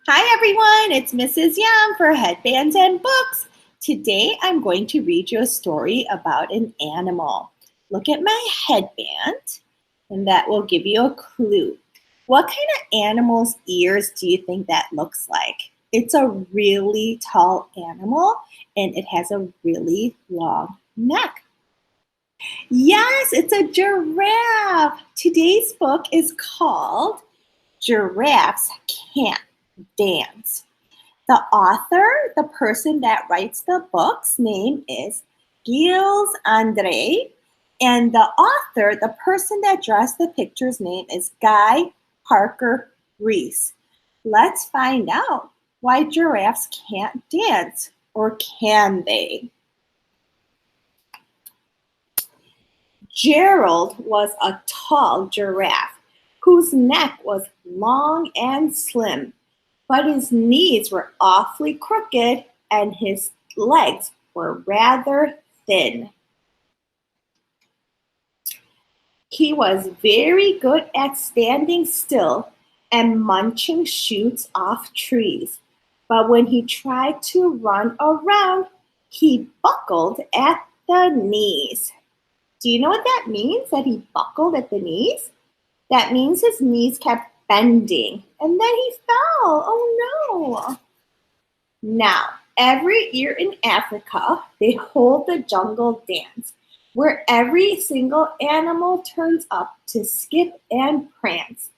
Hi everyone, it's Mrs. Yam for Headbands and Books. Today I'm going to read you a story about an animal. Look at my headband and that will give you a clue. What kind of animal's ears do you think that looks like? It's a really tall animal and it has a really long neck. Yes, it's a giraffe. Today's book is called Giraffes Can't Dance. The author, the person that writes the book's name is Giles Andreae, and the author, the person that draws the picture's name is Guy Parker Reese. Let's find out why giraffes can't dance, or can they? Gerald was a tall giraffe whose neck was long and slim, but his knees were awfully crooked and his legs were rather thin. He was very good at standing still and munching shoots off trees, but when he tried to run around, he buckled at the knees. Do you know what that means, that he buckled at the knees? That means his knees kept bending and then he fell. Oh no. Now, every year in Africa, they hold the jungle dance, where every single animal turns up to skip and prance.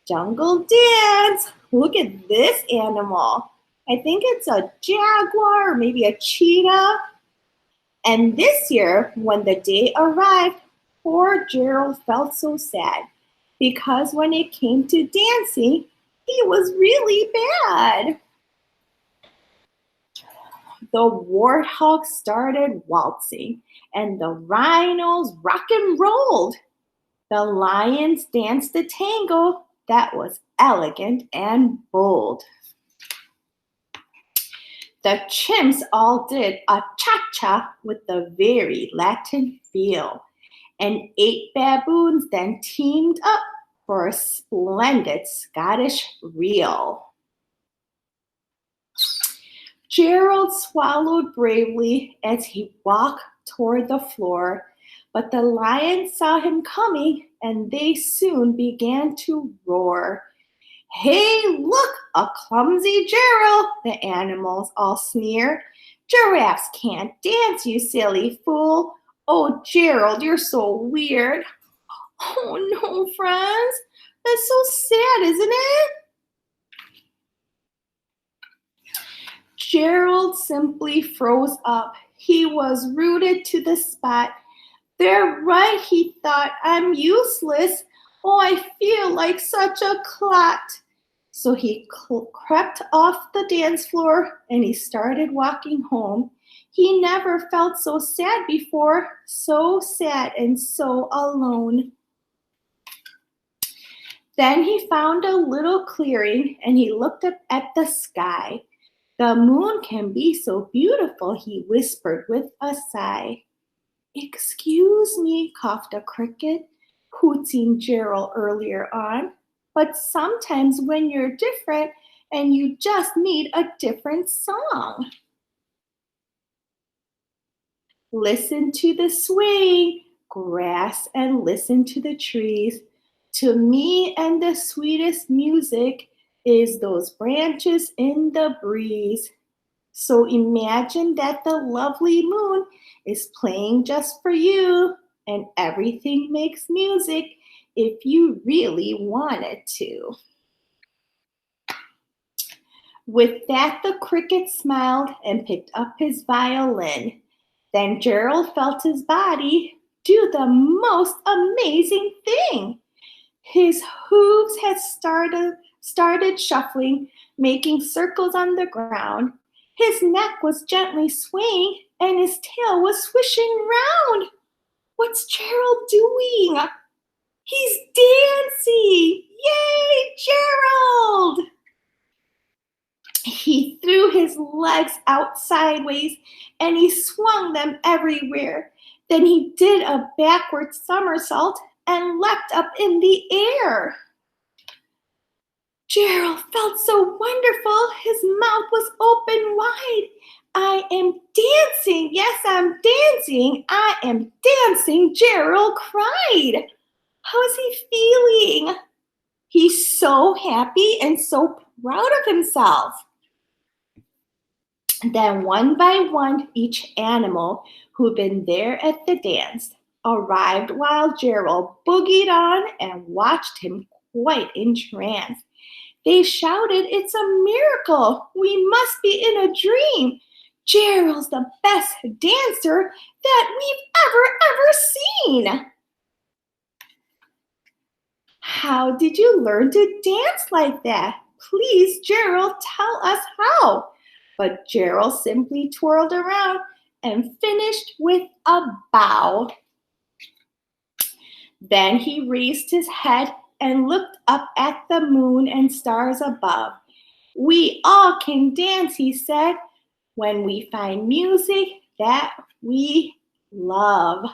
Jungle dance. Look at this animal. I think it's a jaguar or maybe a cheetah. And this year, when the day arrived, poor Gerald felt so sad because when it came to dancing, he was really bad. The warthog started waltzing, and the rhinos rock and rolled. The lions danced a tango that was elegant and bold. The chimps all did a cha-cha with the very Latin feel, and 8 baboons then teamed up for a splendid Scottish reel. Gerald swallowed bravely as he walked toward the floor, but the lions saw him coming and they soon began to roar. Hey, look, a clumsy Gerald, the animals all sneer. Giraffes can't dance, you silly fool. Oh, Gerald, you're so weird. Oh no, friends, that's so sad, isn't it? Gerald simply froze up. He was rooted to the spot. They're right, he thought. I'm useless. Oh, I feel like such a clot. So he crept off the dance floor and he started walking home. He never felt so sad before, so sad and so alone. Then he found a little clearing and he looked up at the sky. The moon can be so beautiful, he whispered with a sigh. Excuse me, coughed a cricket, who'd seen Gerald earlier on. But sometimes when you're different and you just need a different song. Listen to the swaying grass and listen to the trees. To me, and the sweetest music is those branches in the breeze. So imagine that the lovely moon is playing just for you, and everything makes music if you really want it to. With that, the cricket smiled and picked up his violin. Then Gerald felt his body do the most amazing thing. His hooves had started shuffling, making circles on the ground. His neck was gently swaying, and his tail was swishing round. What's Gerald doing? He's dancing! Yay, Gerald! He threw his legs out sideways and he swung them everywhere. Then he did a backward somersault and leapt up in the air. Gerald felt so wonderful. His mouth was open wide. I am dancing. Yes, I'm dancing. I am dancing, Gerald cried. How's he feeling? He's so happy and so proud of himself. Then, one by one, each animal who'd been there at the dance arrived while Gerald boogied on and watched him quite entranced. They shouted, "It's a miracle! We must be in a dream! Gerald's the best dancer that we've ever seen!" How did you learn to dance like that? Please, Gerald, tell us how. But Gerald simply twirled around and finished with a bow. Then he raised his head and looked up at the moon and stars above. "We all can dance," he said, "when we find music that we love."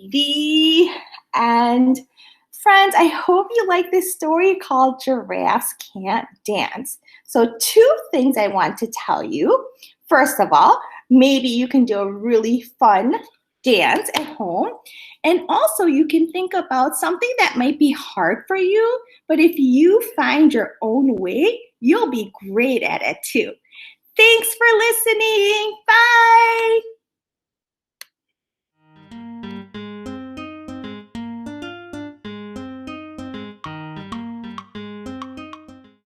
The end. Friends, I hope you like this story called Giraffes Can't Dance. So, two things I want to tell you. First of all, maybe you can do a really fun dance at home. And also, you can think about something that might be hard for you, but if you find your own way, you'll be great at it too. Thanks for listening. Bye.